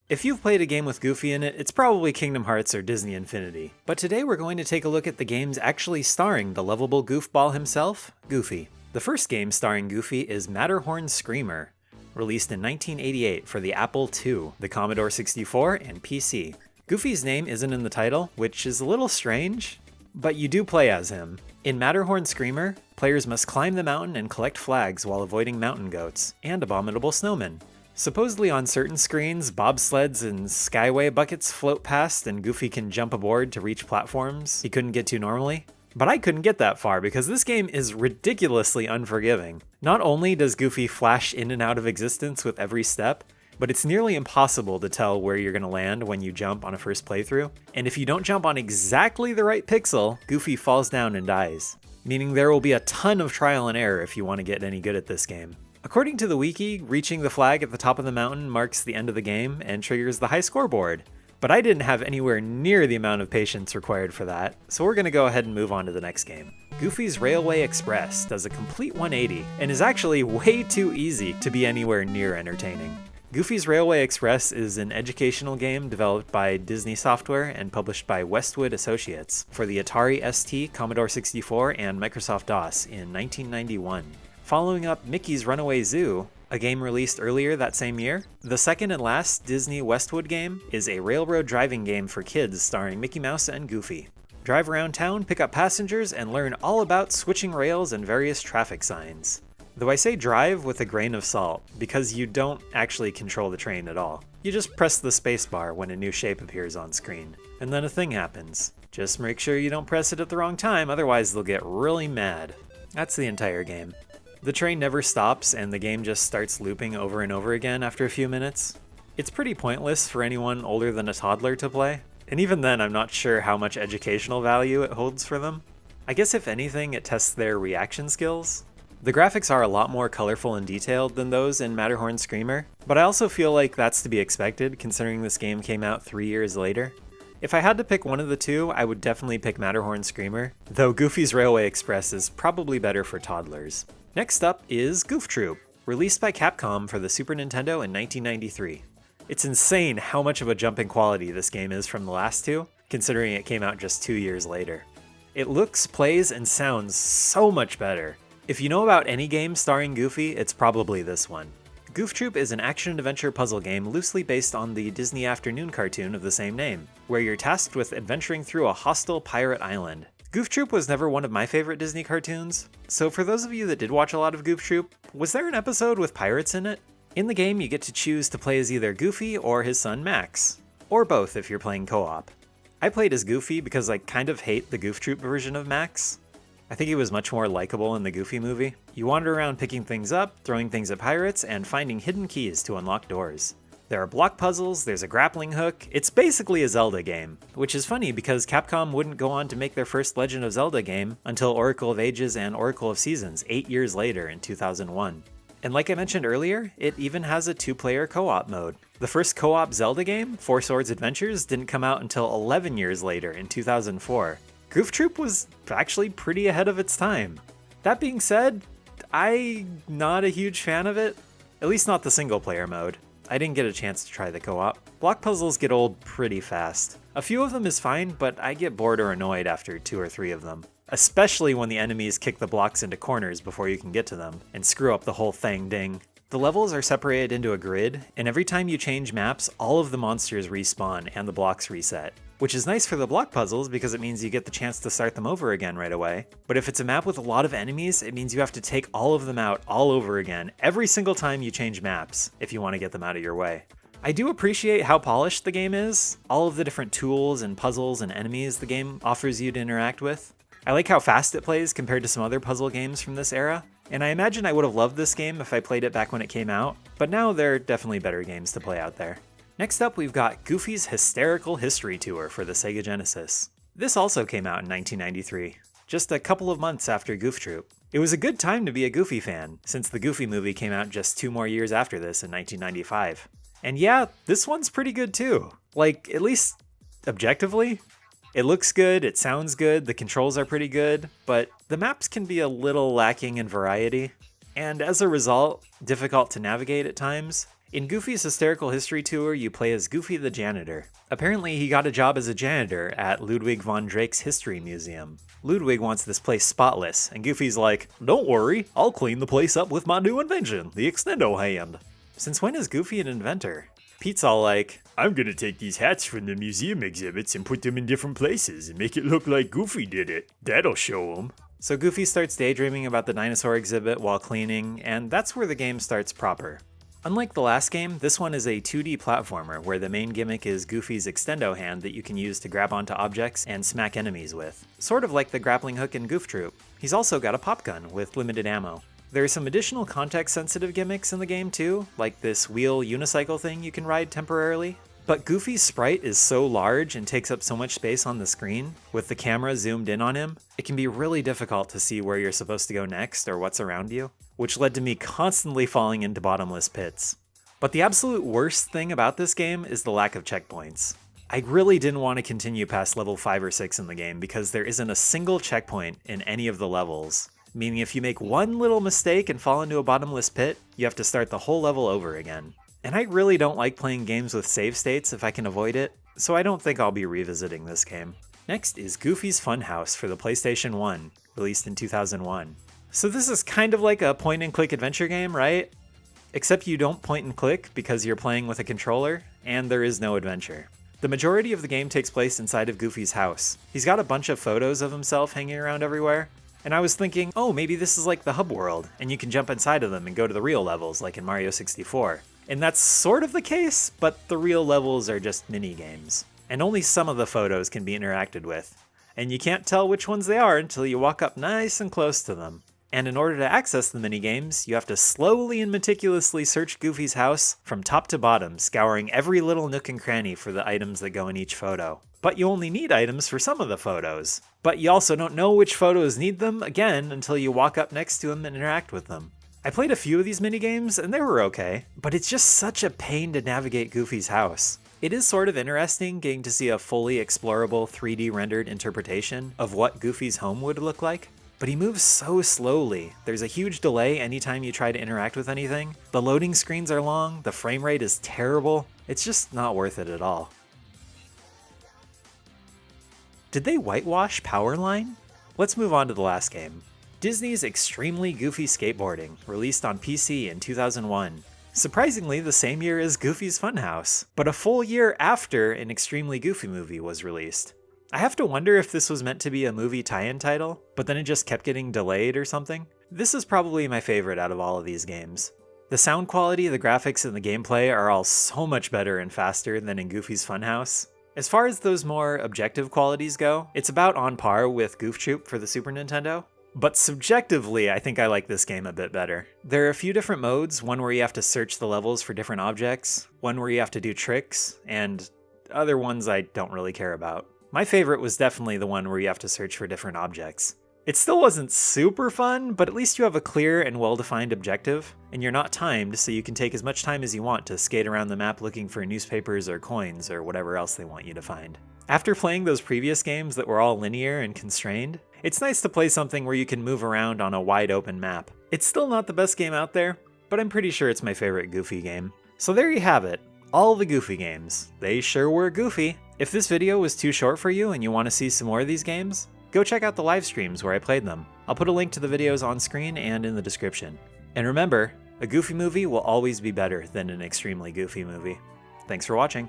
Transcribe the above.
If you've played a game with Goofy in it, it's probably Kingdom Hearts or Disney Infinity. But today we're going to take a look at the games actually starring the lovable goofball himself, Goofy. The first game starring Goofy is Matterhorn Screamer, released in 1988 for the Apple II, the Commodore 64, and PC. Goofy's name isn't in the title, which is a little strange, but you do play as him. In Matterhorn Screamer, players must climb the mountain and collect flags while avoiding mountain goats and abominable snowmen. Supposedly on certain screens, bobsleds and skyway buckets float past and Goofy can jump aboard to reach platforms he couldn't get to normally. But I couldn't get that far because this game is ridiculously unforgiving. Not only does Goofy flash in and out of existence with every step, but it's nearly impossible to tell where you're going to land when you jump on a first playthrough. And if you don't jump on exactly the right pixel, Goofy falls down and dies. Meaning there will be a ton of trial and error if you want to get any good at this game. According to the wiki, reaching the flag at the top of the mountain marks the end of the game and triggers the high scoreboard. But I didn't have anywhere near the amount of patience required for that, so we're going to go ahead and move on to the next game. Goofy's Railway Express does a complete 180 and is actually way too easy to be anywhere near entertaining. Goofy's Railway Express is an educational game developed by Disney Software and published by Westwood Associates for the Atari ST, Commodore 64, and Microsoft DOS in 1991. Following up Mickey's Runaway Zoo, a game released earlier that same year, the second and last Disney Westwood game is a railroad driving game for kids starring Mickey Mouse and Goofy. Drive around town, pick up passengers, and learn all about switching rails and various traffic signs. Though I say drive with a grain of salt, because you don't actually control the train at all. You just press the spacebar when a new shape appears on screen, and then a thing happens. Just make sure you don't press it at the wrong time, otherwise they'll get really mad. That's the entire game. The train never stops and the game just starts looping over and over again after a few minutes. It's pretty pointless for anyone older than a toddler to play, and even then I'm not sure how much educational value it holds for them. I guess if anything it tests their reaction skills. The graphics are a lot more colorful and detailed than those in Matterhorn Screamer, but I also feel like that's to be expected considering this game came out 3 years later. If I had to pick one of the two, I would definitely pick Matterhorn Screamer, though Goofy's Railway Express is probably better for toddlers. Next up is Goof Troop, released by Capcom for the Super Nintendo in 1993. It's insane how much of a jump in quality this game is from the last two, considering it came out just 2 years later. It looks, plays, and sounds so much better. If you know about any game starring Goofy, it's probably this one. Goof Troop is an action-adventure puzzle game loosely based on the Disney Afternoon cartoon of the same name, where you're tasked with adventuring through a hostile pirate island. Goof Troop was never one of my favorite Disney cartoons, so for those of you that did watch a lot of Goof Troop, was there an episode with pirates in it? In the game, you get to choose to play as either Goofy or his son Max, or both if you're playing co-op. I played as Goofy because I kind of hate the Goof Troop version of Max. I think he was much more likable in the Goofy movie. You wander around picking things up, throwing things at pirates, and finding hidden keys to unlock doors. There are block puzzles, there's a grappling hook. It's basically a Zelda game, which is funny because Capcom wouldn't go on to make their first Legend of Zelda game until Oracle of Ages and Oracle of Seasons 8 years later in 2001. And like I mentioned earlier, it even has a 2-player co-op mode. The first co-op Zelda game, Four Swords Adventures, didn't come out until 11 years later in 2004. Goof Troop was actually pretty ahead of its time. That being said, I'm not a huge fan of it, at least not the single player mode. I didn't get a chance to try the co-op. Block puzzles get old pretty fast. A few of them is fine, but I get bored or annoyed after 2 or 3 of them. Especially when the enemies kick the blocks into corners before you can get to them, and screw up the whole thing ding. The levels are separated into a grid, and every time you change maps, all of the monsters respawn and the blocks reset. Which is nice for the block puzzles because it means you get the chance to start them over again right away. But if it's a map with a lot of enemies, it means you have to take all of them out all over again every single time you change maps if you want to get them out of your way. I do appreciate how polished the game is, all of the different tools and puzzles and enemies the game offers you to interact with. I like how fast it plays compared to some other puzzle games from this era, and I imagine I would have loved this game if I played it back when it came out, but now there are definitely better games to play out there. Next up, we've got Goofy's Hysterical History Tour for the Sega Genesis. This also came out in 1993, just a couple of months after Goof Troop. It was a good time to be a Goofy fan, since the Goofy movie came out just 2 more years after this in 1995. And yeah, this one's pretty good too. Like, at least objectively. It looks good, it sounds good, the controls are pretty good, but the maps can be a little lacking in variety, and as a result, difficult to navigate at times. In Goofy's Hysterical History Tour, you play as Goofy the janitor. Apparently, he got a job as a janitor at Ludwig von Drake's History Museum. Ludwig wants this place spotless, and Goofy's like, "Don't worry, I'll clean the place up with my new invention, the extendo hand." Since when is Goofy an inventor? Pete's all like, "I'm gonna take these hats from the museum exhibits and put them in different places and make it look like Goofy did it. That'll show 'em." So Goofy starts daydreaming about the dinosaur exhibit while cleaning, and that's where the game starts proper. Unlike the last game, this one is a 2D platformer where the main gimmick is Goofy's extendo hand that you can use to grab onto objects and smack enemies with, sort of like the grappling hook in Goof Troop. He's also got a pop gun with limited ammo. There are some additional context-sensitive gimmicks in the game too, like this wheel unicycle thing you can ride temporarily. But Goofy's sprite is so large and takes up so much space on the screen, with the camera zoomed in on him, it can be really difficult to see where you're supposed to go next or what's around you, which led to me constantly falling into bottomless pits. But the absolute worst thing about this game is the lack of checkpoints. I really didn't want to continue past level 5 or 6 in the game because there isn't a single checkpoint in any of the levels, meaning if you make one little mistake and fall into a bottomless pit, you have to start the whole level over again. And I really don't like playing games with save states if I can avoid it, so I don't think I'll be revisiting this game. Next is Goofy's Funhouse for the PlayStation 1, released in 2001. So this is kind of like a point-and-click adventure game, right? Except you don't point and click because you're playing with a controller, and there is no adventure. The majority of the game takes place inside of Goofy's house. He's got a bunch of photos of himself hanging around everywhere, and I was thinking, oh, maybe this is like the hub world, and you can jump inside of them and go to the real levels like in Mario 64. And that's sort of the case, but the real levels are just mini-games. And only some of the photos can be interacted with. And you can't tell which ones they are until you walk up nice and close to them. And in order to access the mini-games, you have to slowly and meticulously search Goofy's house from top to bottom, scouring every little nook and cranny for the items that go in each photo. But you only need items for some of the photos. But you also don't know which photos need them, again, until you walk up next to them and interact with them. I played a few of these minigames, and they were okay, but it's just such a pain to navigate Goofy's house. It is sort of interesting getting to see a fully explorable 3D rendered interpretation of what Goofy's home would look like, but he moves so slowly. There's a huge delay anytime you try to interact with anything. The loading screens are long, the frame rate is terrible. It's just not worth it at all. Did they whitewash Powerline? Let's move on to the last game. Disney's Extremely Goofy Skateboarding, released on PC in 2001. Surprisingly, the same year as Goofy's Funhouse, but a full year after an Extremely Goofy movie was released. I have to wonder if this was meant to be a movie tie-in title, but then it just kept getting delayed or something. This is probably my favorite out of all of these games. The sound quality, the graphics, and the gameplay are all so much better and faster than in Goofy's Funhouse. As far as those more objective qualities go, it's about on par with Goof Troop for the Super Nintendo. But subjectively, I think I like this game a bit better. There are a few different modes, one where you have to search the levels for different objects, one where you have to do tricks, and other ones I don't really care about. My favorite was definitely the one where you have to search for different objects. It still wasn't super fun, but at least you have a clear and well-defined objective, and you're not timed, so you can take as much time as you want to skate around the map looking for newspapers or coins or whatever else they want you to find. After playing those previous games that were all linear and constrained, it's nice to play something where you can move around on a wide open map. It's still not the best game out there, but I'm pretty sure it's my favorite Goofy game. So there you have it, all the Goofy games. They sure were goofy. If this video was too short for you and you want to see some more of these games, go check out the live streams where I played them. I'll put a link to the videos on screen and in the description. And remember, a Goofy movie will always be better than an extremely Goofy movie. Thanks for watching.